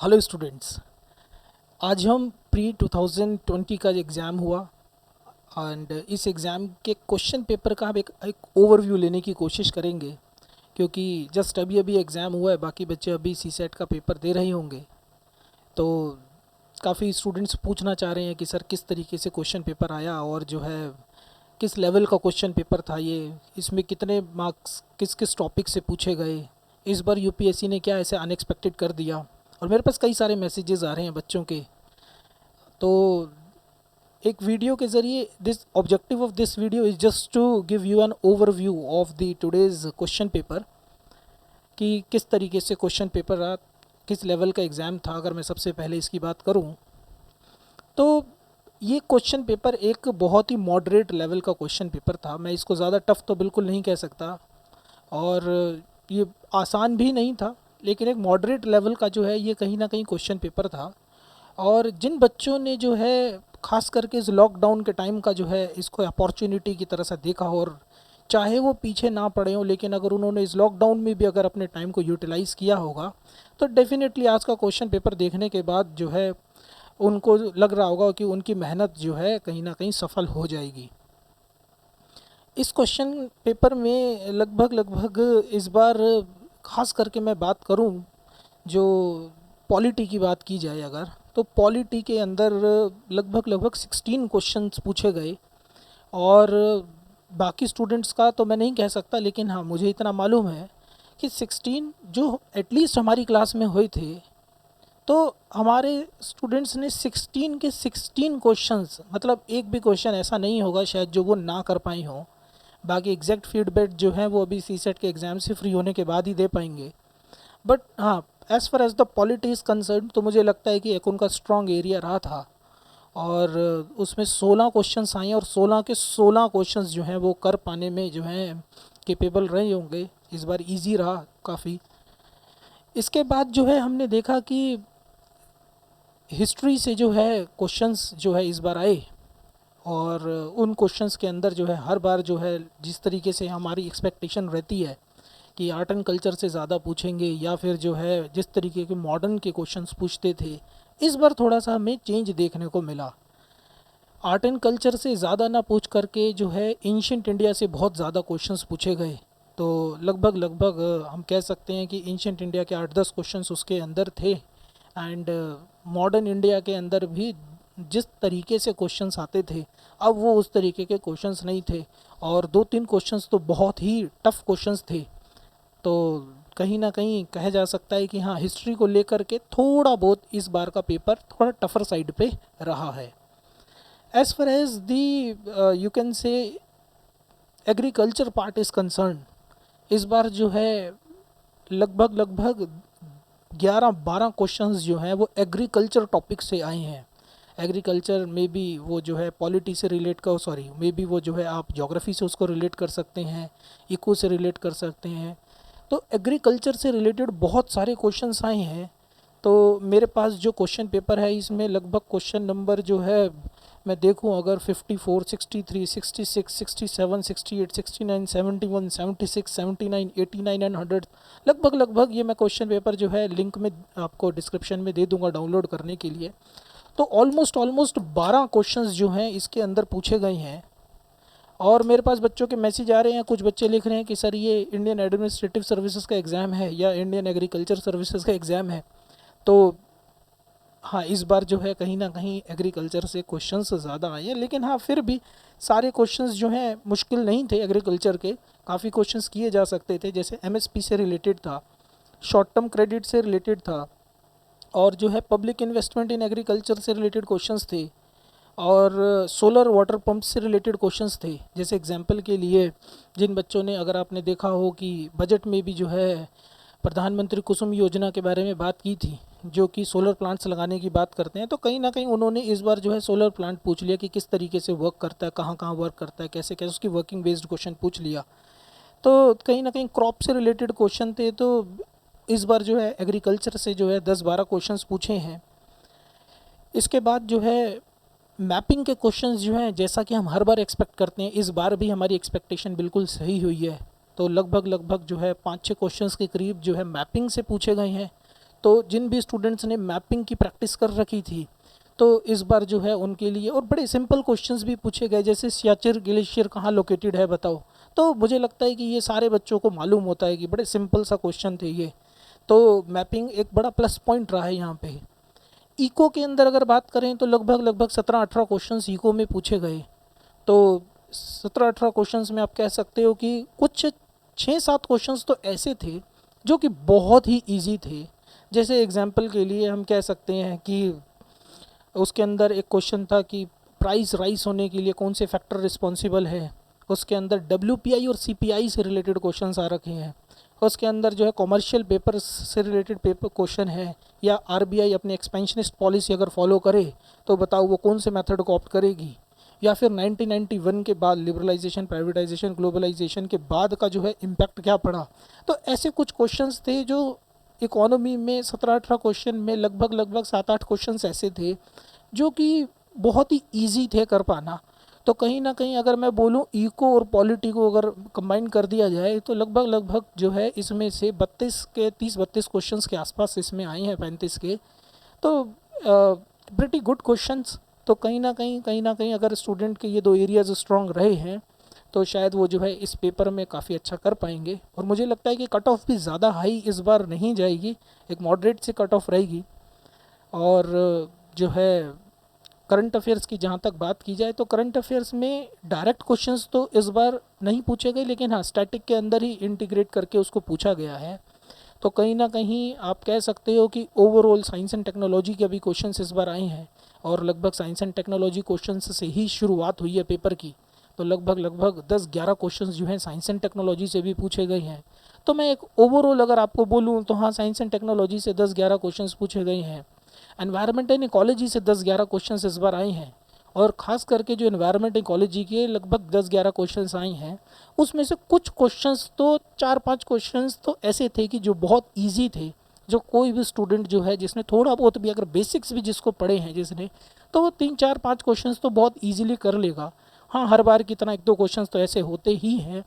Hello students. आज हम pre 2020 का एग्ज़ाम हुआ एंड इस एग्ज़ाम के क्वेश्चन पेपर का हम एक ओवरव्यू लेने की कोशिश करेंगे, क्योंकि जस्ट अभी अभी एग्ज़ाम हुआ है। बाकी बच्चे अभी सी सेट का पेपर दे रहे होंगे, तो काफ़ी स्टूडेंट्स पूछना चाह रहे हैं कि सर किस तरीके से क्वेश्चन पेपर आया और जो है किस लेवल का क्वेश्चन पेपर था ये, इसमें कितने मार्क्स किस किस टॉपिक से पूछे गए, इस बार यूपीएससी ने क्या ऐसे अनएक्सपेक्टेड कर दिया। और मेरे पास कई सारे मैसेजेस आ रहे हैं बच्चों के। तो एक वीडियो के ज़रिए this objective of this video is just to give you an overview of the today's question paper, कि किस तरीके से क्वेश्चन पेपर रहा, किस लेवल का एग्ज़ाम था। अगर मैं सबसे पहले इसकी बात करूं तो ये क्वेश्चन पेपर एक बहुत ही मॉडरेट लेवल का क्वेश्चन पेपर था। मैं इसको ज़्यादा टफ़ तो बिल्कुल नहीं कह सकता, और ये आसान भी नहीं था, लेकिन एक मॉडरेट लेवल का जो है ये कहीं ना कहीं क्वेश्चन पेपर था। और जिन बच्चों ने जो है ख़ास करके इस लॉकडाउन के टाइम का जो है इसको अपॉर्चुनिटी की तरह से देखा, और चाहे वो पीछे ना पड़े हों, लेकिन अगर उन्होंने इस लॉकडाउन में भी अगर अपने टाइम को यूटिलाइज़ किया होगा, तो डेफ़िनेटली आज का क्वेश्चन पेपर देखने के बाद जो है उनको लग रहा होगा कि उनकी मेहनत जो है कहीं ना कहीं सफल हो जाएगी। इस क्वेश्चन पेपर में लगभग इस बार ख़ास करके मैं बात करूं, जो पॉलिटी की बात की जाए अगर, तो पॉलिटी के अंदर लगभग 16 क्वेश्चंस पूछे गए। और बाकी स्टूडेंट्स का तो मैं नहीं कह सकता, लेकिन हाँ मुझे इतना मालूम है कि 16 जो एटलीस्ट हमारी क्लास में हुए थे, तो हमारे स्टूडेंट्स ने 16 के 16 क्वेश्चंस, मतलब एक भी क्वेश्चन ऐसा नहीं होगा शायद जो वो ना कर पाई हों। बाकी एग्जैक्ट फीडबैक जो है वो अभी सी सेट के एग्ज़ाम से फ्री होने के बाद ही दे पाएंगे। बट हाँ, as far as the polity is concern, तो मुझे लगता है कि एक उनका स्ट्रॉन्ग एरिया रहा था। और उसमें 16 क्वेश्चंस आए और 16 के 16 क्वेश्चंस जो हैं वो कर पाने में जो हैं केपेबल रहे होंगे। इस बार इजी रहा काफ़ी। इसके बाद जो है हमने देखा कि हिस्ट्री से जो है क्वेश्चंस जो है इस बार आए, और उन क्वेश्चंस के अंदर जो है हर बार जो है जिस तरीके से हमारी एक्सपेक्टेशन रहती है कि आर्ट एंड कल्चर से ज़्यादा पूछेंगे, या फिर जो है जिस तरीके के मॉडर्न के क्वेश्चंस पूछते थे, इस बार थोड़ा सा हमें चेंज देखने को मिला। आर्ट एंड कल्चर से ज़्यादा ना पूछ करके जो है एंशियंट इंडिया से बहुत ज़्यादा क्वेश्चंस पूछे गए। तो लगभग हम कह सकते हैं कि एंशियंट इंडिया के 8-10 क्वेश्चंस उसके अंदर थे। एंड मॉडर्न इंडिया के अंदर भी जिस तरीके से क्वेश्चंस आते थे, अब वो उस तरीके के क्वेश्चंस नहीं थे। और 2-3 क्वेश्चंस तो बहुत ही टफ़ क्वेश्चंस थे। तो कहीं ना कहीं कहा जा सकता है कि हाँ, हिस्ट्री को लेकर के थोड़ा बहुत इस बार का पेपर थोड़ा टफ़र साइड पे रहा है। As far as the you can say agriculture part is concern, इस बार जो है लगभग 11-12 क्वेश्चंस जो हैं वो एग्रीकल्चर टॉपिक से आए हैं। एग्रीकल्चर में भी वो जो है पॉलिटी से रिलेट कर, सॉरी मे बी वो जो है आप ज्योग्राफी से उसको रिलेट कर सकते हैं, इको से रिलेट कर सकते हैं। तो एग्रीकल्चर से रिलेटेड बहुत सारे क्वेश्चंस आए हैं। तो मेरे पास जो क्वेश्चन पेपर है इसमें लगभग क्वेश्चन नंबर जो है मैं देखूं अगर 54, 63, 66, 67, 68, 69, 71, 76, 79, 89 एंड 100, लगभग ये मैं क्वेश्चन पेपर जो है लिंक में आपको डिस्क्रिप्शन में दे दूंगा डाउनलोड करने के लिए। तो ऑलमोस्ट 12 क्वेश्चंस जो हैं इसके अंदर पूछे गए हैं। और मेरे पास बच्चों के मैसेज आ रहे हैं, कुछ बच्चे लिख रहे हैं कि सर ये इंडियन एडमिनिस्ट्रेटिव सर्विसेज का एग्ज़ाम है या इंडियन एग्रीकल्चर सर्विसेज का एग्ज़ाम है। तो हाँ, इस बार जो है कहीं ना कहीं एग्रीकल्चर से क्वेश्चंस ज़्यादा आए हैं, लेकिन हाँ फिर भी सारे क्वेश्चंस जो हैं मुश्किल नहीं थे। एग्रीकल्चर के काफ़ी क्वेश्चंस किए जा सकते थे, जैसे एमएसपी से रिलेटेड था, शॉर्ट टर्म क्रेडिट से रिलेटेड था, और जो है पब्लिक इन्वेस्टमेंट इन एग्रीकल्चर से रिलेटेड क्वेश्चंस थे, और सोलर वाटर पंप से रिलेटेड क्वेश्चंस थे। जैसे एग्जांपल के लिए जिन बच्चों ने, अगर आपने देखा हो कि बजट में भी जो है प्रधानमंत्री कुसुम योजना के बारे में बात की थी, जो कि सोलर प्लांट्स लगाने की बात करते हैं, तो कहीं ना कहीं उन्होंने इस बार जो है सोलर प्लांट पूछ लिया कि किस तरीके से वर्क करता है, कहाँ कहाँ वर्क करता है, कैसे कैसे, उसकी वर्किंग बेस्ड क्वेश्चन पूछ लिया। तो कहीं ना कहीं क्रॉप से रिलेटेड क्वेश्चन थे। तो इस बार जो है एग्रीकल्चर से जो है 10-12 क्वेश्चंस पूछे हैं। इसके बाद जो है मैपिंग के क्वेश्चंस जो हैं, जैसा कि हम हर बार एक्सपेक्ट करते हैं, इस बार भी हमारी एक्सपेक्टेशन बिल्कुल सही हुई है। तो लगभग जो है 5-6 क्वेश्चंस के करीब जो है मैपिंग से पूछे गए हैं। तो जिन भी स्टूडेंट्स ने मैपिंग की प्रैक्टिस कर रखी थी, तो इस बार जो है उनके लिए और बड़े सिंपल क्वेश्चंस भी पूछे गए, जैसे सियाचिन ग्लेशियर कहाँ लोकेटेड है बताओ। तो मुझे लगता है कि ये सारे बच्चों को मालूम होता है कि बड़े सिंपल सा क्वेश्चन थे ये। तो मैपिंग एक बड़ा प्लस पॉइंट रहा है यहाँ पे। इको के अंदर अगर बात करें तो लगभग 17-18 क्वेश्चंस इको में पूछे गए। तो 17-18 क्वेश्चंस में आप कह सकते हो कि कुछ 6-7 क्वेश्चंस तो ऐसे थे जो कि बहुत ही इजी थे। जैसे एग्जांपल के लिए हम कह सकते हैं कि उसके अंदर एक क्वेश्चन था कि प्राइस राइस होने के लिए कौन से फैक्टर रिस्पॉन्सिबल है। उसके अंदर WPI और CPI से रिलेटेड क्वेश्चंस आ रखे हैं। उसके अंदर जो है कॉमर्शियल पेपर से रिलेटेड पेपर क्वेश्चन है, या RBI अपनी एक्सपेंशनिस्ट पॉलिसी अगर फॉलो करे तो बताओ वो कौन से मेथड को ऑप्ट करेगी, या फिर 1991 के बाद लिबरलाइजेशन, प्राइवेटाइजेशन, ग्लोबलाइजेशन के बाद का जो है इम्पैक्ट क्या पड़ा। तो ऐसे कुछ क्वेश्चंस थे जो इकोनॉमी में 17-18 क्वेश्चन में लगभग 7-8 क्वेश्चंस ऐसे थे जो कि बहुत ही ईजी थे कर पाना। तो कहीं ना कहीं अगर मैं बोलूँ इको और पॉलिटी को अगर कंबाइन कर दिया जाए तो लगभग जो है इसमें से 30-32 क्वेश्चंस के आसपास इसमें आए हैं, 35 के। तो प्रिटी गुड क्वेश्चंस। तो कहीं ना कहीं अगर स्टूडेंट के ये दो एरियाज स्ट्रॉन्ग रहे हैं तो शायद वो जो है इस पेपर में काफ़ी अच्छा कर पाएंगे। और मुझे लगता है कि कट ऑफ भी ज़्यादा हाई इस बार नहीं जाएगी, एक मॉडरेट से कट ऑफ रहेगी। और जो है करंट अफेयर्स की जहाँ तक बात की जाए तो करंट अफेयर्स में डायरेक्ट क्वेश्चंस तो इस बार नहीं पूछे गए, लेकिन हाँ स्टैटिक के अंदर ही इंटीग्रेट करके उसको पूछा गया है। तो कहीं ना कहीं आप कह सकते हो कि ओवरऑल साइंस एंड टेक्नोलॉजी के अभी क्वेश्चंस इस बार आए हैं, और लगभग साइंस एंड टेक्नोलॉजी क्वेश्चंस से ही शुरुआत हुई है पेपर की। तो लगभग 10-11 क्वेश्चंस जो हैं साइंस एंड टेक्नोलॉजी से भी पूछे गए हैं। तो मैं एक ओवरऑल अगर आपको बोलूँ तो हाँ, साइंस एंड टेक्नोलॉजी से 10-11 क्वेश्चंस पूछे गए हैं। एनवायरनमेंट एंड इकोलॉजी से 10-11 क्वेश्चंस इस बार आए हैं, और ख़ास करके जो एनवायरनमेंट इकोलॉजी के लगभग 10-11 क्वेश्चंस आए हैं, उसमें से कुछ क्वेश्चंस तो 4-5 क्वेश्चंस तो ऐसे थे कि जो बहुत ईजी थे, जो कोई भी स्टूडेंट जो है जिसने थोड़ा बहुत भी अगर बेसिक्स भी जिसको पढ़े हैं जिसने, तो वो 3-4-5 क्वेश्चंस तो बहुत ईजिली कर लेगा। हाँ, हर बार की तरह 1-2 क्वेश्चंस तो ऐसे होते ही हैं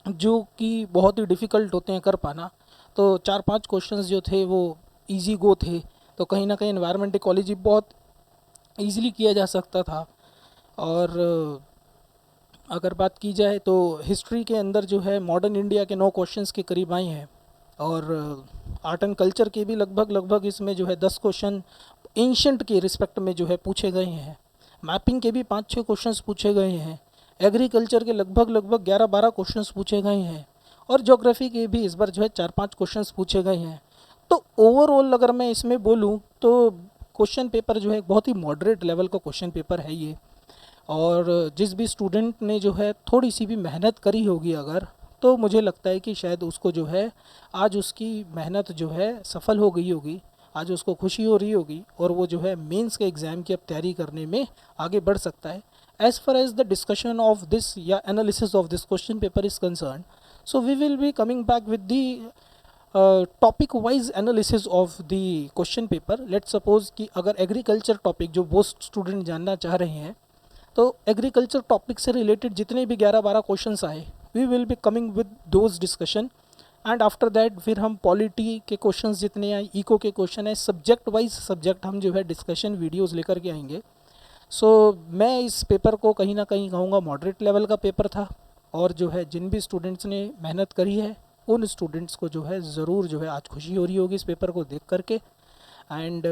जो कि बहुत ही डिफ़िकल्ट होते हैं कर पाना। तो 4-5 क्वेश्चंस जो थे वो ईजी गो थे। तो कहीं ना कहीं एनवायरनमेंट इकोलॉजी बहुत ईजिली किया जा सकता था। और अगर बात की जाए तो हिस्ट्री के अंदर जो है मॉडर्न इंडिया के 9 क्वेश्चंस के करीब आए हैं, और आर्ट एंड कल्चर के भी लगभग इसमें जो है 10 क्वेश्चन एंशंट के रिस्पेक्ट में जो है पूछे गए हैं। मैपिंग के भी 5-6 क्वेश्चंस पूछे गए हैं। एग्रीकल्चर के लगभग 11-12 क्वेश्चंस पूछे गए हैं, और ज्योग्राफी के भी इस बार जो है 4-5 क्वेश्चंस पूछे गए हैं। तो ओवरऑल अगर मैं इसमें बोलूँ तो क्वेश्चन पेपर जो है बहुत ही मॉडरेट लेवल का क्वेश्चन पेपर है ये। और जिस भी स्टूडेंट ने जो है थोड़ी सी भी मेहनत करी होगी अगर, तो मुझे लगता है कि शायद उसको जो है आज उसकी मेहनत जो है सफल हो गई होगी, आज उसको खुशी हो रही होगी, और वो जो है मेंस के एग्ज़ाम की अब तैयारी करने में आगे बढ़ सकता है। As far as the discussion of this या analysis of this question paper is concern, so we will be coming back with the topic wise analysis of the question paper. Let's suppose कि अगर agriculture topic जो बहुत student जानना चाह रहे हैं, तो एग्रीकल्चर टॉपिक से रिलेटेड जितने भी 11-12 क्वेश्चंस आए, we will be coming with those discussion. And after that फिर हम पॉलिटी के क्वेश्चंस जितने आए, इको के क्वेश्चन है, सब्जेक्ट वाइज सब्जेक्ट हम जो है डिस्कशन वीडियोस लेकर के आएंगे। सो मैं इस पेपर को कहीं ना कहीं कहूँगा मॉडरेट लेवल का पेपर था, और जो है जिन भी स्टूडेंट्स ने मेहनत करी है उन स्टूडेंट्स को जो है ज़रूर जो है आज खुशी हो रही होगी इस पेपर को देख करके। एंड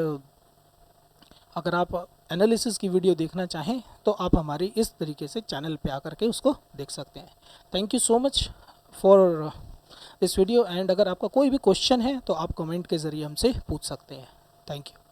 अगर आप एनालिसिस की वीडियो देखना चाहें तो आप हमारी इस तरीके से चैनल पे आकर के उसको देख सकते हैं। Thank you so much for this video. And अगर आपका कोई भी क्वेश्चन है तो आप कमेंट के ज़रिए हमसे पूछ सकते हैं। Thank you.